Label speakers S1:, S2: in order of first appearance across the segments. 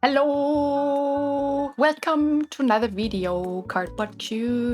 S1: Hello! Welcome to another video, Cardboard Cuties.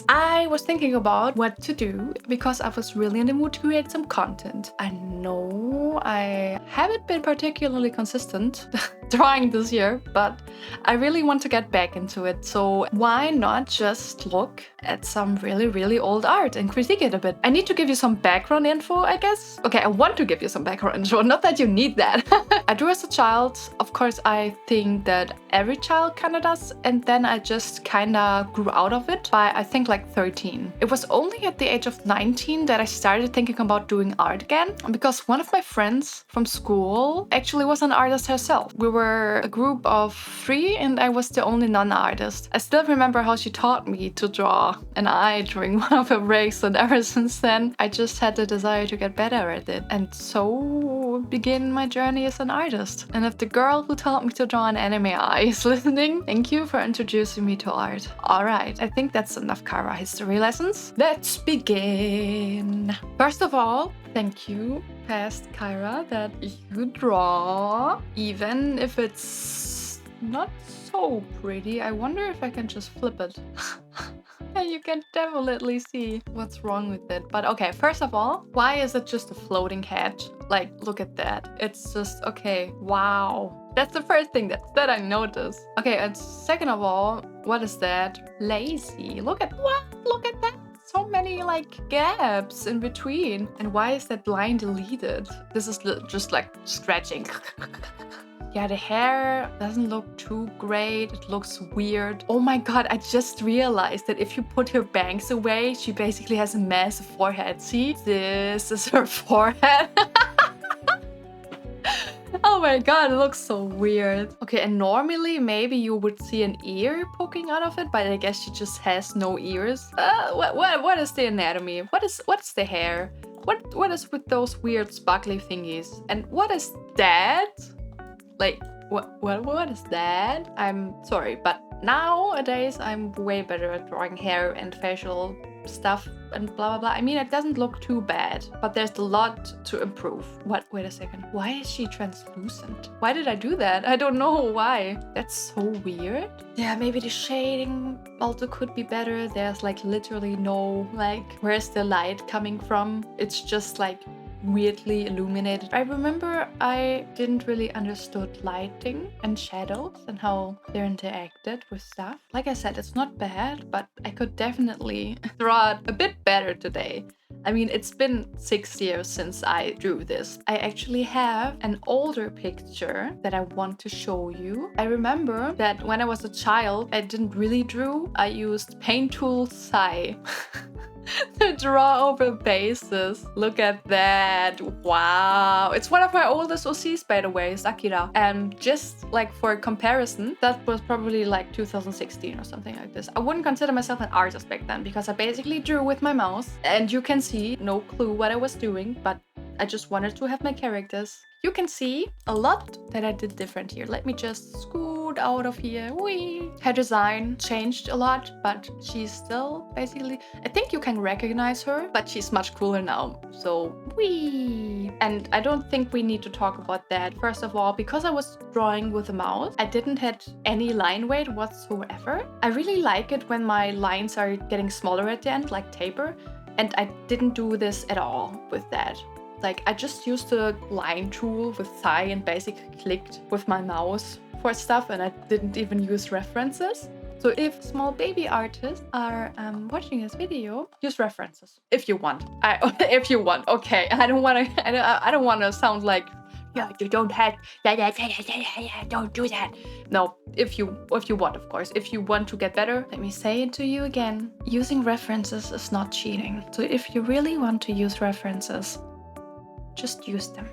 S1: I was thinking about what to do because I was really in the mood to create some content. I know I haven't been particularly consistent drawing this year, but I really want to get back into it. So why not just look at some really old art and critique it a bit? I need to give you some background info, I guess. Okay, I want to give you some background info, not that you need that. I drew as a child. Of course, I think that every child kinda does, and then I just kinda grew out of it by, I think, like 13. It was only at the age of 19 that I started thinking about doing art again, because one of my friends from school actually was an artist herself. We were a group of 3 and I was the only non-artist. I still remember how she taught me to draw an eye during one of her breaks, and ever since then I just had the desire to get better at it, and so begin my journey as an artist. And if the girl who taught me to draw an anime eye is listening, thank you for introducing me to art. Alright, I think that's enough Kara history lessons. Let's begin! First of all, thank you, past Kyra, that you draw, even if it's not so pretty. I wonder if I can just flip it. And you can definitely see what's wrong with it. But okay, first of all, why is it just a floating head? Like, look at that. It's just, okay, wow. That's the first thing that I noticed. Okay, and second of all, what is that? Lazy. Look at what? Look at that. So many like gaps in between. And why is that line deleted? This is just like scratching. Yeah, the hair doesn't look too great. It looks weird. Oh my god, I just realized that if you put her bangs away, she basically has a massive forehead. See? This is her forehead. Oh my god, it looks so weird. Okay, and normally maybe you would see an ear poking out of it, but I guess she just has no ears. What is the anatomy? What's the hair? What is with those weird sparkly thingies? And what is that? Like, what is that? I'm sorry, but nowadays I'm way better at drawing hair and facial stuff and blah blah blah. I mean, it doesn't look too bad, but there's a lot to improve. What? Wait a second. Why is she translucent? Why did I do that? I don't know why. That's so weird. Yeah, maybe the shading also could be better. There's like literally no, like, where's the light coming from? It's just like weirdly illuminated. I remember I didn't really understood lighting and shadows and how they're interacted with stuff. Like I said, it's not bad, but I could definitely draw it a bit better today. I mean, it's been 6 years since I drew this. I actually have an older picture that I want to show you. I remember that when I was a child, I didn't really draw. I used paint tool Hiii to draw over bases. Look at that. Wow. It's one of my oldest OCs, by the way, Sakira. And just like for comparison, that was probably like 2016 or something like this. I wouldn't consider myself an artist back then because I basically drew with my mouse. And you can see no clue what I was doing, but I just wanted to have my characters. You can see a lot that I did different here. Let me just scoot out of here. Whee! Her design changed a lot, but she's still basically... I think you can recognize her, but she's much cooler now. So, whee! And I don't think we need to talk about that. First of all, because I was drawing with a mouse, I didn't have any line weight whatsoever. I really like it when my lines are getting smaller at the end, like taper. And I didn't do this at all with that. Like, I just used the line tool with Hiii and basically clicked with my mouse for stuff, and I didn't even use references. So if small baby artists are watching this video, use references if you want. If you want, okay. I don't want to sound like, yeah, you don't have, don't do that. No, if you want, of course. If you want to get better, let me say it to you again. Using references is not cheating. So if you really want to use references, just use them.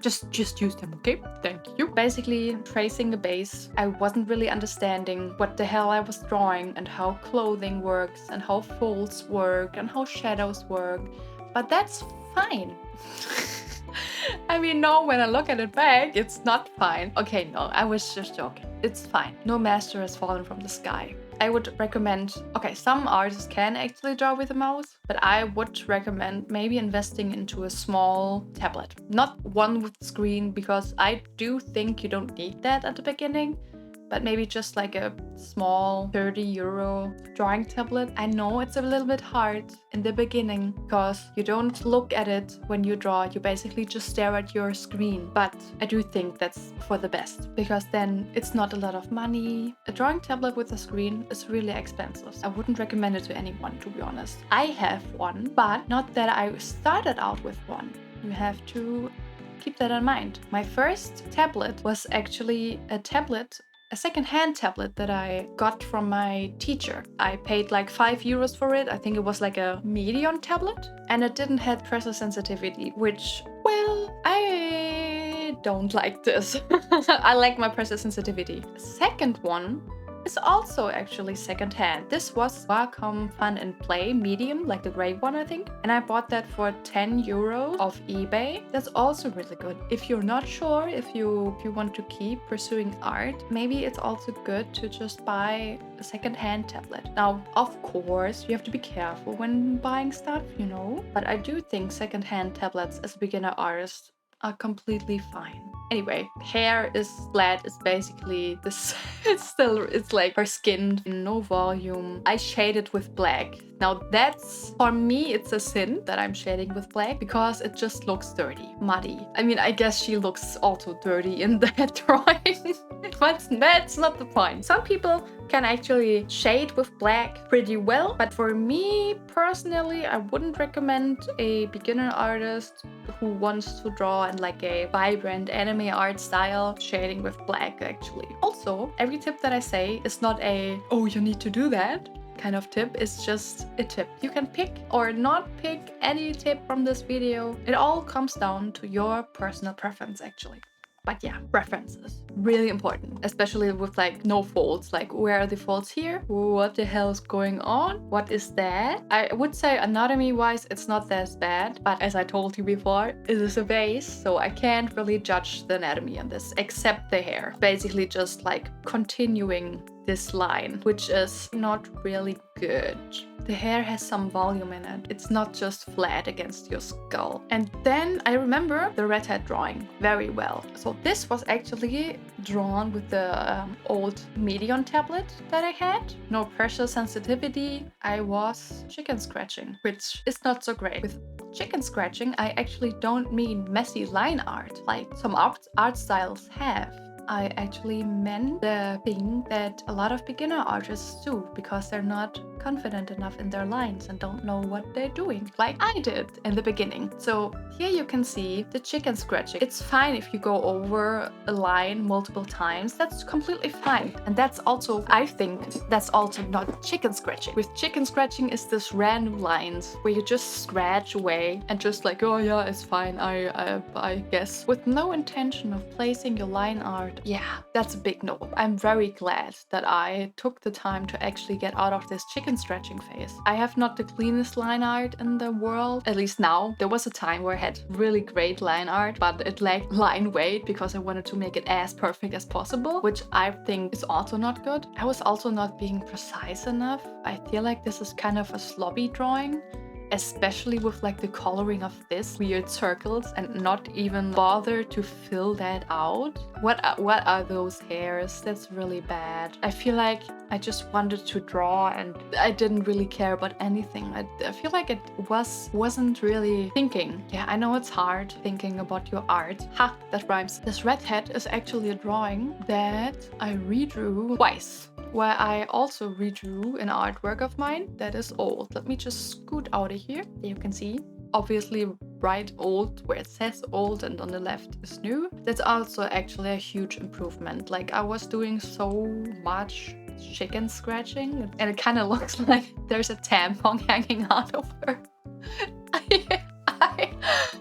S1: Just use them, okay? Thank you. Basically, tracing the base, I wasn't really understanding what the hell I was drawing and how clothing works and how folds work and how shadows work. But that's fine. I mean, no, when I look at it back, it's not fine. Okay, no, I was just joking. It's fine. No master has fallen from the sky. I would recommend, okay, some artists can actually draw with a mouse, but I would recommend maybe investing into a small tablet. Not one with screen, because I do think you don't need that at the beginning. But maybe just like a small 30 euro drawing tablet. I know it's a little bit hard in the beginning because you don't look at it when you draw. You basically just stare at your screen. But I do think that's for the best, because then it's not a lot of money. A drawing tablet with a screen is really expensive. I wouldn't recommend it to anyone, to be honest. I have one, but not that I started out with one. You have to keep that in mind. My first tablet was actually a second-hand tablet that I got from my teacher. I paid like 5 euros for it. I think it was like a medium tablet, and it didn't have pressure sensitivity, which, well, I don't like this. I like my pressure sensitivity. Second one is also actually second-hand. This was Wacom Fun and Play medium, like the gray one, I think. And I bought that for 10 euros off eBay. That's also really good. If you're not sure if you want to keep pursuing art, maybe it's also good to just buy a second-hand tablet. Now, of course, you have to be careful when buying stuff, you know. But I do think second-hand tablets as a beginner artist are completely fine. Anyway, hair is flat. It's basically this. It's like her skin, no volume. I shade it with black. Now that's, for me, it's a sin that I'm shading with black, because it just looks dirty, muddy. I mean, I guess she looks also dirty in that drawing, but that's not the point. Some people can actually shade with black pretty well, but for me personally, I wouldn't recommend a beginner artist who wants to draw in like a vibrant anime art style shading with black, actually. Also, every tip that I say is not a, oh, you need to do that kind of tip. It's just a tip. You can pick or not pick any tip from this video. It all comes down to your personal preference, actually. But yeah, preferences, really important, especially with like no folds. Like, where are the folds here? What the hell is going on? What is that? I would say anatomy wise, it's not that bad, but as I told you before, it is a vase, so I can't really judge the anatomy on this, except the hair. Basically just like continuing this line, which is not really good. The hair has some volume in it. It's not just flat against your skull. And then I remember the redhead drawing very well. So this was actually drawn with the old medium tablet that I had. No pressure sensitivity. I was chicken scratching, which is not so great. With chicken scratching, I actually don't mean messy line art like some art styles have. I actually meant the thing that a lot of beginner artists do, because they're not confident enough in their lines and don't know what they're doing, like I did in the beginning. So here you can see the chicken scratching. It's fine if you go over a line multiple times. That's completely fine. And that's also, I think, that's also not chicken scratching. With chicken scratching is this random lines where you just scratch away and just like, oh yeah, it's fine, I guess, with no intention of placing your line art. Yeah, that's a big no. I'm very glad that I took the time to actually get out of this chicken scratching phase. I have not the cleanest line art in the world, at least now. There was a time where I had really great line art, but it lacked line weight because I wanted to make it as perfect as possible, which I think is also not good. I was also not being precise enough. I feel like this is kind of a slobby drawing, especially with like the coloring of this weird circles, and not even bother to fill that out. What are those hairs? That's really bad. I feel like I just wanted to draw and I didn't really care about anything. I feel like it wasn't really thinking. Yeah, I know it's hard thinking about your art. Ha, that rhymes. This redhead is actually a drawing that I redrew twice, where I also redrew an artwork of mine that is old. Let me just scoot out of here. You can see, obviously, right old where it says old and on the left is new. That's also actually a huge improvement. Like, I was doing so much chicken scratching and it kind of looks like there's a tampon hanging out of her.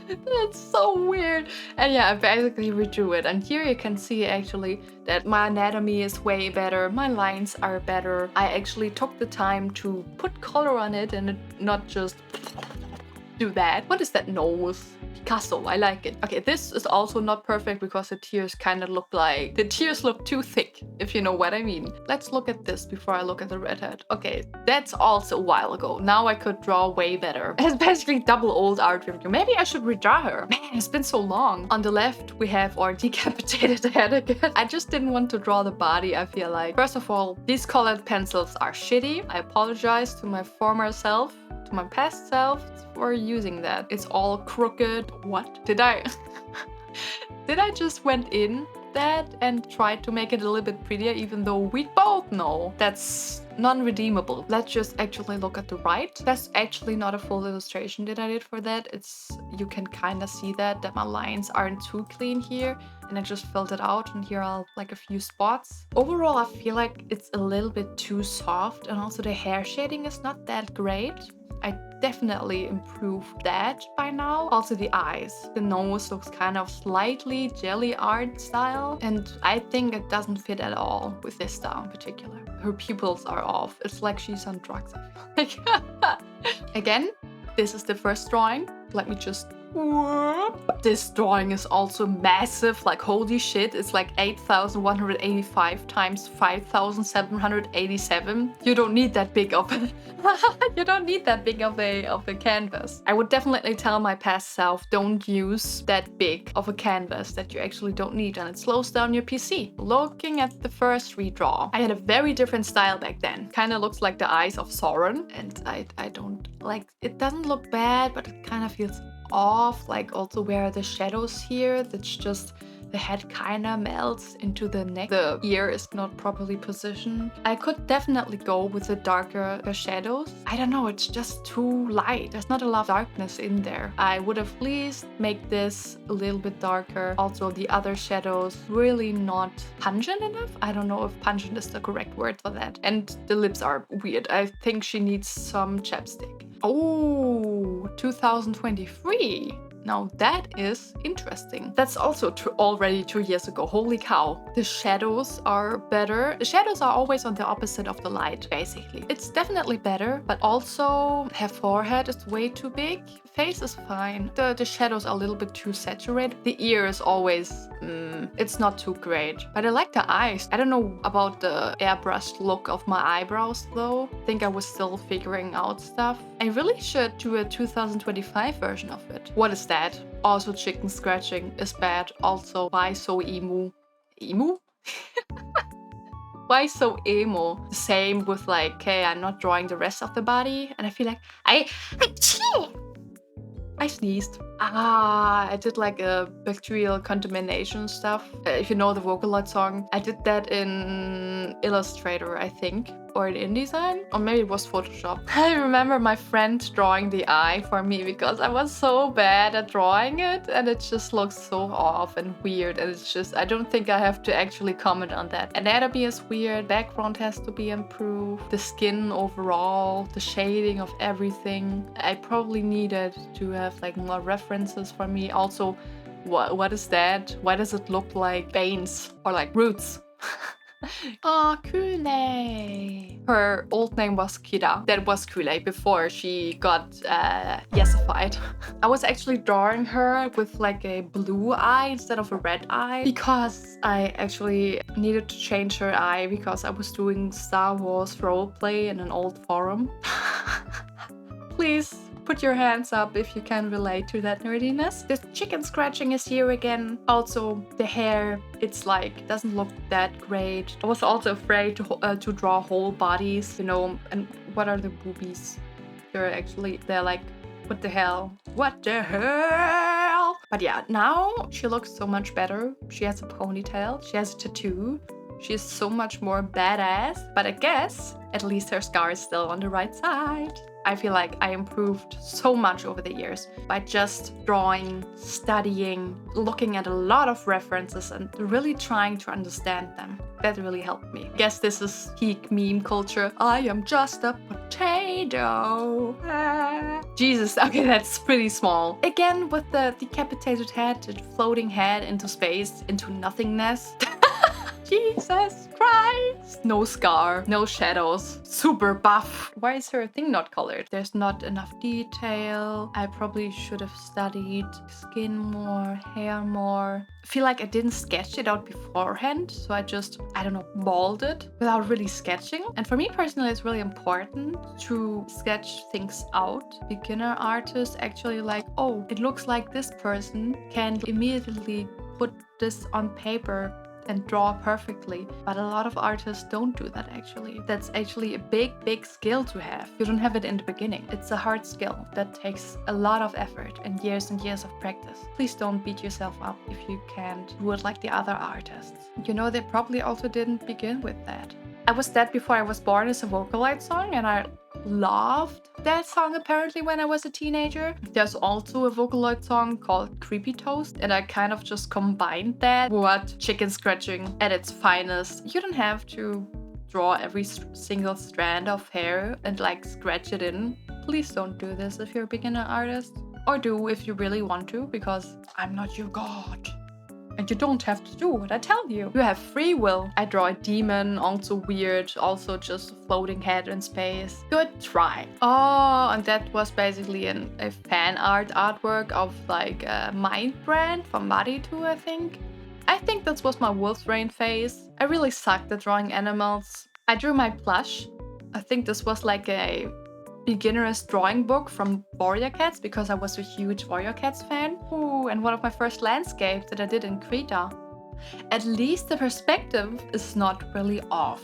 S1: That's so weird. And yeah, I basically redrew it. And here you can see actually that my anatomy is way better. My lines are better. I actually took the time to put color on it and not just do that. What is that nose? Picasso, I like it. Okay, this is also not perfect because the tears kind of look like... The tears look too thick, if you know what I mean. Let's look at this before I look at the redhead. Okay, that's also a while ago. Now I could draw way better. It's basically double old art review. Maybe I should redraw her. Man, it's been so long. On the left, we have our decapitated head again. I just didn't want to draw the body, I feel like. First of all, these colored pencils are shitty. I apologize to my former self, to my past self, for using that. It's all crooked. What? Did I... Did I just went in that and tried to make it a little bit prettier, even though we both know that's non-redeemable? Let's just actually look at the right. That's actually not a full illustration that I did for that. It's... You can kind of see that my lines aren't too clean here, and I just filled it out, and here are like a few spots. Overall, I feel like it's a little bit too soft, and also the hair shading is not that great. I definitely improved that by now. Also the eyes. The nose looks kind of slightly jelly art style, and I think it doesn't fit at all with this style in particular. Her pupils are off. It's like she's on drugs, I feel like. Again, this is the first drawing. Let me just... Whoop. This drawing is also massive, like holy shit. It's like 8,185 times 5,787. You don't need that big of a you don't need that big of a canvas. I would definitely tell my past self, don't use that big of a canvas that you actually don't need, and it slows down your PC. Looking at the first redraw, I had a very different style back then. Kind of looks like the eyes of Sauron, and I don't like... It doesn't look bad, but it kind of feels off. Like also where are the shadows here, that's just... The head kind of melts into the neck. The ear is not properly positioned. I could definitely go with the darker shadows. I don't know, it's just too light. There's not a lot of darkness in there. I would have at least make this a little bit darker. Also, the other shadows really not pungent enough. I don't know if pungent is the correct word for that. And the lips are weird. I think she needs some chapstick. Oh, 2023. Now that is interesting. That's also already 2 years ago. Holy cow. The shadows are better. The shadows are always on the opposite of the light, basically. It's definitely better, but also her forehead is way too big. Face is fine. The shadows are a little bit too saturated. The ear is always... it's not too great. But I like the eyes. I don't know about the airbrushed look of my eyebrows though. I think I was still figuring out stuff. I really should do a 2025 version of it. What is that? Also, chicken scratching is bad. Also, why so emo? Emo? Why so emo? Same with like, okay, I'm not drawing the rest of the body, and I feel like I sneezed. I did like a bacterial contamination stuff. If you know the Vocaloid song, I did that in Illustrator, I think. Or in InDesign, or maybe it was Photoshop. I remember my friend drawing the eye for me because I was so bad at drawing it, and it just looks so off and weird, and it's just, I don't think I have to actually comment on that. Anatomy is weird, background has to be improved, the skin overall, the shading of everything. I probably needed to have like more references for me. Also, what is that? Why does it look like veins or like roots? Oh, Kule. Her old name was Kira. That was Kule before she got yesified. I was actually drawing her with like a blue eye instead of a red eye because I actually needed to change her eye because I was doing Star Wars roleplay in an old forum. Please put your hands up if you can relate to that nerdiness. The chicken scratching is here again. Also, the hair, it's like, doesn't look that great. I was also afraid to draw whole bodies, you know, and what are the boobies? They're like, what the hell? What the hell? But yeah, now she looks so much better. She has a ponytail, she has a tattoo. She is so much more badass, but I guess at least her scar is still on the right side. I feel like I improved so much over the years by just drawing, studying, looking at a lot of references and really trying to understand them. That really helped me. I guess this is peak meme culture. I am just a potato. Jesus, okay, that's pretty small. Again, with the decapitated head, the floating head into space, into nothingness. Jesus Christ! No scar, no shadows, super buff. Why is her thing not colored? There's not enough detail. I probably should have studied skin more, hair more. I feel like I didn't sketch it out beforehand, so I just, I don't know, balled it without really sketching. And for me personally, it's really important to sketch things out. Beginner artists actually like, oh, it looks like this person can immediately put this on paper and draw perfectly. But a lot of artists don't do that actually. That's actually a big skill to have. You don't have it in the beginning. It's a hard skill that takes a lot of effort and years of practice. Please don't beat yourself up if you can't do it like the other artists. You know, they probably also didn't begin with that. I Was Dead Before I Was Born is a Vocaloid song, and I loved that song apparently when I was a teenager. There's also a Vocaloid song called Creepy Toast, and I kind of just combined that with chicken scratching at its finest. You don't have to draw every single strand of hair and like scratch it in. Please don't do this if you're a beginner artist. Or do if you really want to, because I'm not your god. And you don't have to do what I tell you. You have free will. I draw a demon, also weird, also just a floating head in space. Good try. Oh, and that was basically a fan art artwork of like a Mind brand from Maritu, I think. I think that was my Wolfrain phase. I really sucked at drawing animals. I drew my plush. I think this was like a beginner's drawing book from Warrior Cats because I was a huge Warrior Cats fan. Ooh, and one of my first landscapes that I did in Krita. At least the perspective is not really off.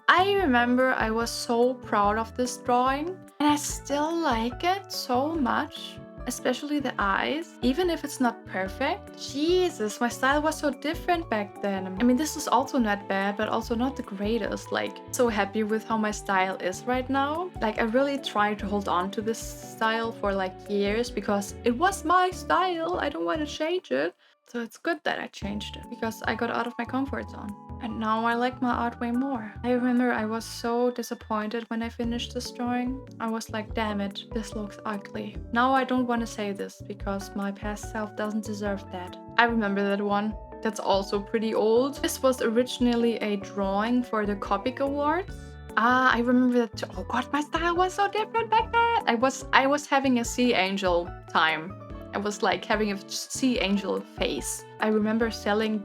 S1: I remember I was so proud of this drawing, and I still like it so much. Especially the eyes, even if it's not perfect. Jesus, my style was so different back then. I mean, this is also not bad, but also not the greatest. Like, so happy with how my style is right now. Like, I really tried to hold on to this style for like years because it was my style. I don't want to change it. So it's good that I changed it because I got out of my comfort zone. And now I like my art way more. I remember I was so disappointed when I finished this drawing. I was like, damn it, this looks ugly. Now I don't want to say this because my past self doesn't deserve that. I remember that one. That's also pretty old. This was originally a drawing for the Copic Awards. I remember that too. Oh god, my style was so different back then. I was having a sea angel time. I was like having a sea angel face. I remember selling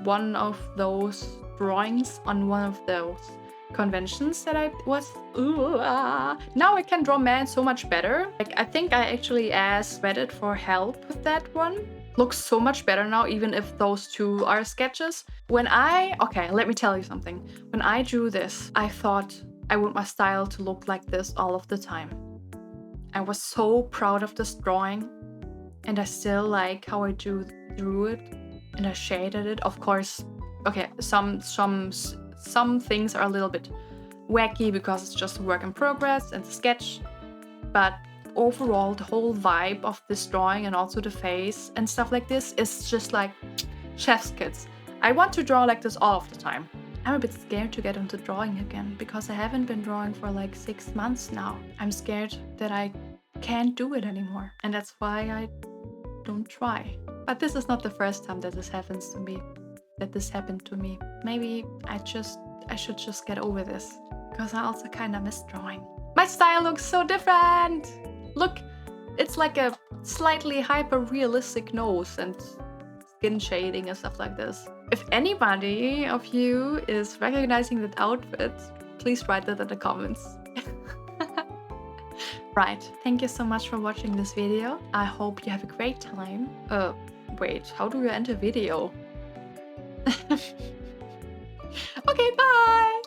S1: one of those drawings on one of those conventions that I was. Now I can draw man so much better. Like, I think I actually asked Reddit for help with that one. Looks so much better now, even if those two are sketches. Okay, let me tell you something. When I drew this, I thought I want my style to look like this all of the time. I was so proud of this drawing. And I still like how I drew it, and I shaded it. Of course, okay, some things are a little bit wacky because it's just a work in progress and a sketch. But overall, the whole vibe of this drawing and also the face and stuff like this is just like chef's kiss. I want to draw like this all of the time. I'm a bit scared to get into drawing again because I haven't been drawing for like 6 months now. I'm scared that I can't do it anymore, and that's why I don't try. But this is not the first time that this happens to me. Maybe I should just get over this because I also kind of miss drawing. My style looks so different. Look, it's like a slightly hyper-realistic nose and skin shading and stuff like this. If anybody of you is recognizing that outfit, please write that in the comments. Right, thank you so much for watching this video. I hope you have a great time. Wait, how do you end a video? Okay, bye!